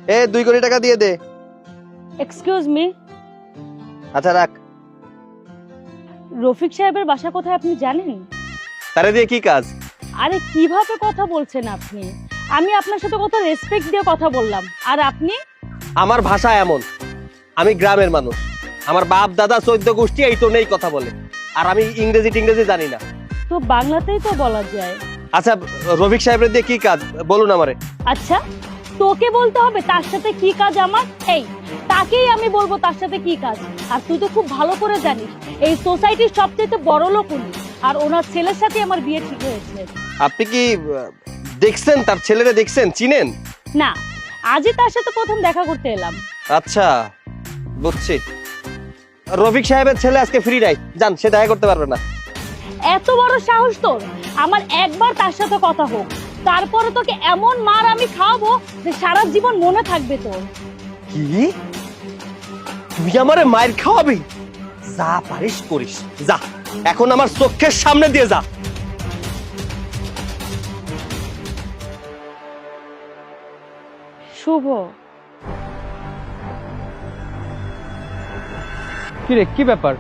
2 কোটি টাকা দিয়ে দে। এক্সকিউজ মি, আচ্ছা রাখ। রফিক সাহেবের বাসা কোথায় আপনি জানেন? তারে দিয়ে কি কাজ? আরে কিভাবে কথা বলছেন আপনি? আমি আপনার সাথে কত রেসপেক্ট দিয়ে কথা বললাম, আর আপনি? আমার ভাষা এমন, আমি গ্রামের মানুষ, আমার বাপ দাদা 14 গোষ্ঠী এই তো নেই কথা বলে, আর আমি ইংরেজি জানি না। তো বাংলাতেই তো বলা যায়। আচ্ছা রফিক সাহেবের দিয়ে কি কাজ বলুন আমারে। আচ্ছা, তোকে বলতে হবে তার সাথে কি কাজ আমার? এই তাকেই আমি বলবো তার সাথে কি কাজ। আর তুই তো খুব ভালো করে জানিস এই সোসাইটির সবচেয়ে বড় লোক উনি, আর ওনার ছেলের সাথে আমার বিয়ে ঠিক হয়েছে। আপনি কি দেখছেন, তার ছেলেরে দেখছেন, চিনেন? না, আজই তার সাথে প্রথম দেখা করতে এলাম। আচ্ছা বুঝছি। রফিক সাহেবের ছেলে আজকে ফ্রি নাই, যান, সে দেখা করতে পারবে না। এত বড় সাহস তোর! আমার একবার তার সাথে কথা হোক, তারপরে তোকে এমন মার আমি খাওয়াবো যে সারা জীবন মনে থাকবে তোর। কি তুই আমারে মায়ের খাওয়াবি? যা পারিস করিস, যা এখন আমার চোখের সামনে দিয়ে যা। শুভ, কি রে, কি ব্যাপার?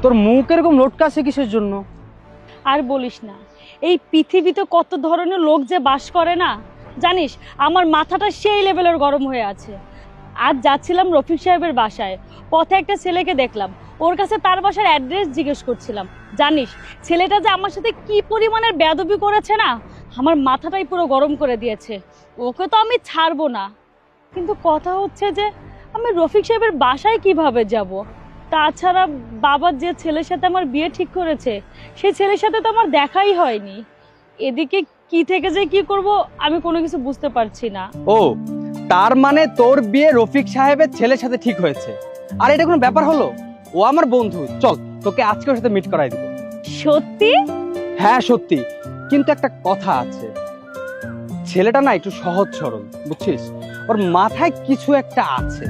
তোর মুখ এরকম লটকাছে কিসের জন্য? আর বলিস না, এই পৃথিবীতে কত ধরনের লোক যে বাস করে না জানিস, আমার মাথাটা সেই লেভেলের গরম হয়ে আছে। আজ যাচ্ছিলাম রফিক সাহেবের বাসায়, পথে একটা ছেলেকে দেখলাম, ওর কাছে তার বাসার অ্যাড্রেস জিজ্ঞেস করছিলাম। জানিস ছেলেটা যে আমার সাথে কি পরিমাণের বেয়াদবি করেছে না, আমার মাথাটাই পুরো গরম করে দিয়েছে। ওকে তো আমি ছাড়বো না, কিন্তু কথা হচ্ছে যে আমি রফিক সাহেবের বাসায় কিভাবে যাব? তাছাড়া বাবার যে ছেলের সাথে আমার বিয়ে ঠিক করেছে সেই ছেলের সাথে তো আমার দেখাই হয়নি। এদিকে কি থেকে যে কি করব আমি কোনো কিছু বুঝতে পারছি না। ও, তার মানে তোর বিয়ে রফিক সাহেবের ছেলের সাথে ঠিক হয়েছে? আর এটা কোনো ব্যাপার হলো? ও আমার বন্ধু, চল তোকে আজকে ওর সাথে মিট করাই দিব। সত্যি? হ্যাঁ সত্যি, কিন্তু একটা কথা আছে, ছেলেটা না একটু সহজ সরল, বুঝছিস? ওর মাথায় কিছু একটা আছে,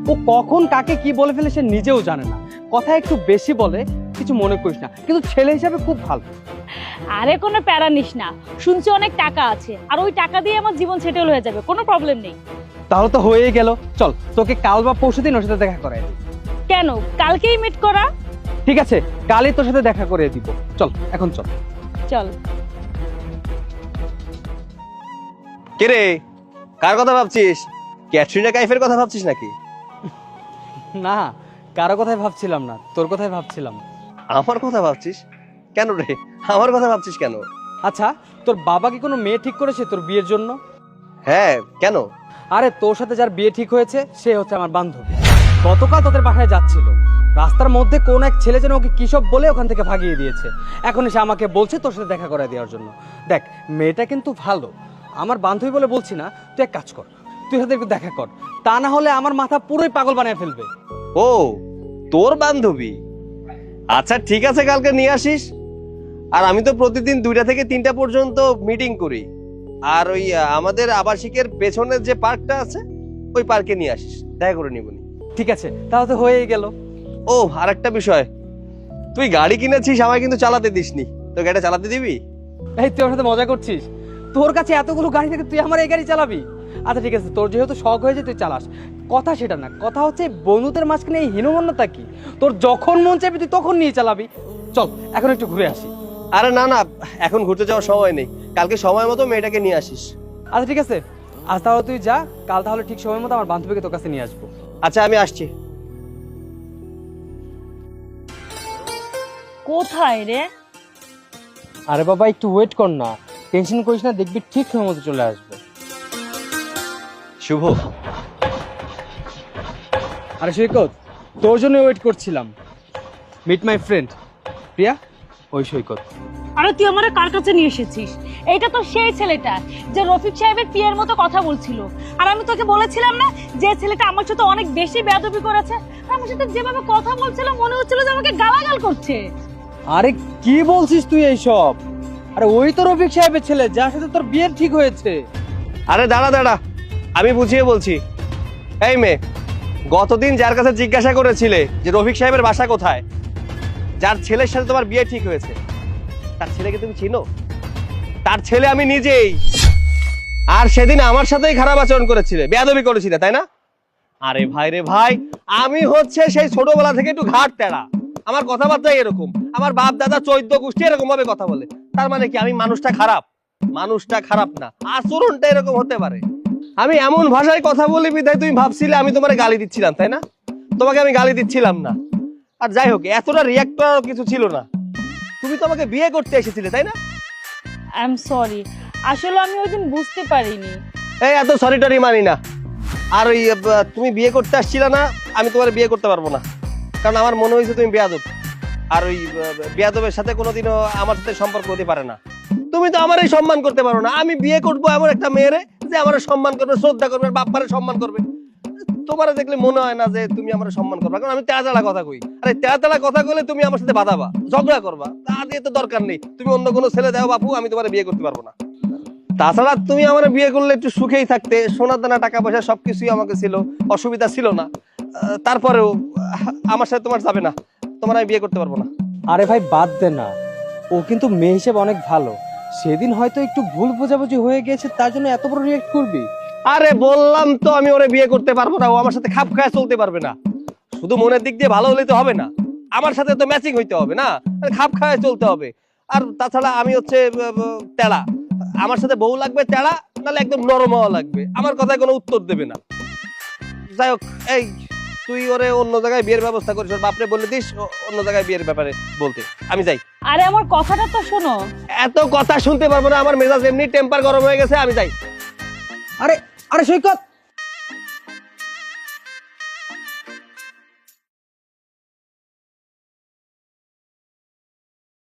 ও কখন কাকে কি বলে ফেলে সে নিজেও জানে না। কথা একটু বেশি বলে, কিছু মনে করিস না, কিন্তু ছেলে হিসাবে খুব ভালো। আরে কোনো প্যারা নিস না, শুনছি অনেক টাকা আছে, আর ওই টাকা দিয়ে আমার জীবন সেটেল হয়ে যাবে, কোনো প্রবলেম নেই। তাহলে তো হয়েই গেল, চল তোকে কাল বা পরশু দিন ওর সাথে দেখা করাই দিই। কেন, কালকেই মিট করা? ঠিক আছে, কালই তোর সাথে দেখা করে দিব, চল এখন চল। চল। কে রে, কার কথা ভাবছিস? ক্যাটরিনা কাইফের কথা ভাবছিস নাকি? না, কারো কথাই ভাবছিলাম না, তোর কথাই ভাবছিলাম। আমার কথা ভাবছিস কেন রে? আমার কথা ভাবছিস কেন? আচ্ছা, তোর বাবা কি কোনো মেয়ে ঠিক করেছে তোর বিয়ের জন্য? হ্যাঁ, কেন? আরে তোর সাথে যার বিয়ে ঠিক হয়েছে সে হচ্ছে আমার বান্ধবী। গতকাল তোদের বাসায় যাচ্ছিল, রাস্তার মধ্যে কোন এক ছেলে যেন ওকে কিসব বলে ওখান থেকে ভাগিয়ে দিয়েছে। এখন এসে আমাকে বলছে তোর সাথে দেখা করে দেওয়ার জন্য। দেখ, মেয়েটা কিন্তু ভালো, আমার বান্ধবী বলে বলছি না, তুই এক কাজ কর, তুই সাথে একটু দেখা কর, তা না হলে আমার মাথা পুরোই পাগল বানিয়ে ফেলবে। ও, তোর বান্ধবী? আচ্ছা ঠিক আছে, কালকে নিয়ে আসিস। আর আমি তো প্রতিদিন 2টা থেকে 3টা পর্যন্ত মিটিং করি, আর ওই আমাদের আবাসিকের পেছনের যে পার্কটা আছে ওই পার্কে নিয়ে আসিস, দেখা করে নিবনি। ঠিক আছে, তাহলে তো হয়েই গেল। ও, আর একটা বিষয়, তুই গাড়ি কিনেছিস, আমায় কিন্তু চালাতে দিসনি, তো গাড়িটা চালাতে দিবি? এই তুই আমার সাথে মজা করছিস? তোর কাছে এতগুলো গাড়ি থেকে তুই আমার এই গাড়ি চালাবি? আচ্ছা ঠিক আছে, তোর যেহেতু শখ হয়েছে তুই চালাস, কথা সেটা না, কথা হচ্ছে বন্ধুদের মাঝখানে এই হীনমন্যতা কি? তোর যখন মন চাইবে তুই তখন নিয়ে চালাবি। চল এখন একটু ঘুরে আসি। আরে না না, এখন ঘুরতে যাওয়ার সময় নেই, কালকে সময় মতো মেয়েটাকে নিয়ে আসিস। আচ্ছা ঠিক আছে, আজ তাহলে তুই যা, কাল তাহলে ঠিক সময় মতো আমার বান্ধবীকে তোর কাছে নিয়ে আসবো। আচ্ছা আমি আসছি। কোথায় রে? আরে বাবা একটু ওয়েট কর না, টেনশন করিস না, দেখবি ঠিক সময় মতো চলে আসবে। শুভ, আরে সৈকত, তোর জন্য ওয়েট করছিলাম। মিট মাই ফ্রেন্ড প্রিয়া, ওই সৈকত। আরে তুই আমার কার কাছে নিয়ে এসেছিস? এইটা তো সেই ছেলেটা যে রফিক সাহেবের পিয়ের মতো কথা বলছিল। আর আমি তোকে বলেছিলাম না যে ছেলেটা আমার সাথে অনেক বেশি বেয়াদবি করেছে? আমার সাথে যেভাবে কথা বলছিল মনে হচ্ছিল যে আমাকে গালাগাল করছে। আরে কি বলছিস তুই এইসব? আরে ওই তো রফিক সাহেবের ছেলে যার সাথে তোর বিয়ে ঠিক হয়েছে। আরে দাঁড়া দাঁড়া, আমি বুঝিয়ে বলছি। এই মেয়ে, গতদিন যার কাছে জিজ্ঞাসা করেছিলে যে রফিক সাহেবের বাসা কোথায়, যার ছেলের সাথে তোমার বিয়ে ঠিক হয়েছে, তার ছেলেকে তুমি চিনো? তার ছেলে আমি নিজেই। আর সেদিন আমার সাথেই খারাপ আচরণ করেছিলে, বেয়াদবি করেছিলে, তাই না? আরে ভাই রে ভাই, আমি হচ্ছে সেই ছোটবেলা থেকে একটু ঘাট তেড়া, আমার কথাবার্তা এরকম, আমার বাপ দাদা 14 গোষ্ঠী এরকম ভাবে কথা বলে। তার মানে কি আমি মানুষটা খারাপ? মানুষটা খারাপ না, আচরণটা এরকম হতে পারে। আমি এমন ভাষায় কথা বলি বিধায় তুমি ভাবছিলে আমি তোমারে গালি দিচ্ছিলাম, তাই না? তোমাকে আমি গালি দিচ্ছিলাম না। আর যাই হোক, এতটা রিয়াক্ট করার কিছু ছিল না। তুমি তো আমাকে বিয়ে করতে এসেছিলে, তাই না? আই এম সরি, আসলে আমি ওই দিন বুঝতে পারিনি। এই এত সরি টরি মানি না। আর ওই তুমি বিয়ে করতে আসছিলে না, আমি তোমার বিয়ে করতে পারবো না, কারণ আমার মনে হয়েছে তুমি বেয়াদব। আর ওই বেয়াদবের সাথে কোনোদিনও আমার সাথে সম্পর্ক হতে পারে না। তুমি তো আমারই সম্মান করতে পারো না। আমি বিয়ে করবো এমন একটা মেয়েরে যে আমার সম্মান করবে, শ্রদ্ধা করবে, বাপ্পারে সম্মান করবে। তোমার দেখলে মনে হয় না যে তুমি আমার সম্মান করবে, কারণ আমি তেড়া কথা কই। আরে তেড়া কথা কইলে তুমি আমার সাথে বাধাবা, ঝগড়া করবা, তা দিয়ে তো দরকার নেই। তুমি অন্য কোনো ছেলে দাও বাপু, আমি তোমার বিয়ে করতে পারবো না। তাছাড়া তুমি আমার বিয়ে করলে একটু সুখেই থাকতে, সোনা দানা টাকা পয়সা সবকিছুই আমাকে ছিল, অসুবিধা ছিল না। তারপরেও আমার সাথে তোমার যাবে না, তোমার আমি বিয়ে করতে পারবো না। আরে ভাই বাদ দে না, ও কিন্তু মেয়ে হিসেবে অনেক ভালো। সেদিন হয়তো একটু ভুল বোঝাবুঝি হয়ে গেছে, তার জন্য এত বড় রিয়েক্ট করবি? আরে বললাম তো আমি ওরে বিয়ে করতে পারবো না, ও আমার সাথে খাপ খায় চলতে পারবে না। শুধু মনের দিক দিয়ে ভালো হলেই তো হবে না, আমার সাথে তো ম্যাচিং হইতে হবে না, খাপ খায় চলতে হবে। আর তাছাড়া আমি হচ্ছে তেড়া, আমার সাথে বউ লাগবে তেড়া, নাহলে একদম নরম হওয়া লাগবে, আমার কথায় কোনো উত্তর দেবে না। যাই হোক, এই তুই ওরে অন্য জায়গায় বিয়ের ব্যবস্থা করিস, ওর বাপরে বলে দিস অন্য জায়গায় বিয়ের ব্যাপারে বলতে। আমি যাই। আরে আমার কথাটা তো শোনো। এত কথা শুনতে পারবো না, আমার মেজাজ এমনি টেম্পার গরম হয়ে গেছে, আমি যাই। আরে আরে সৈকত,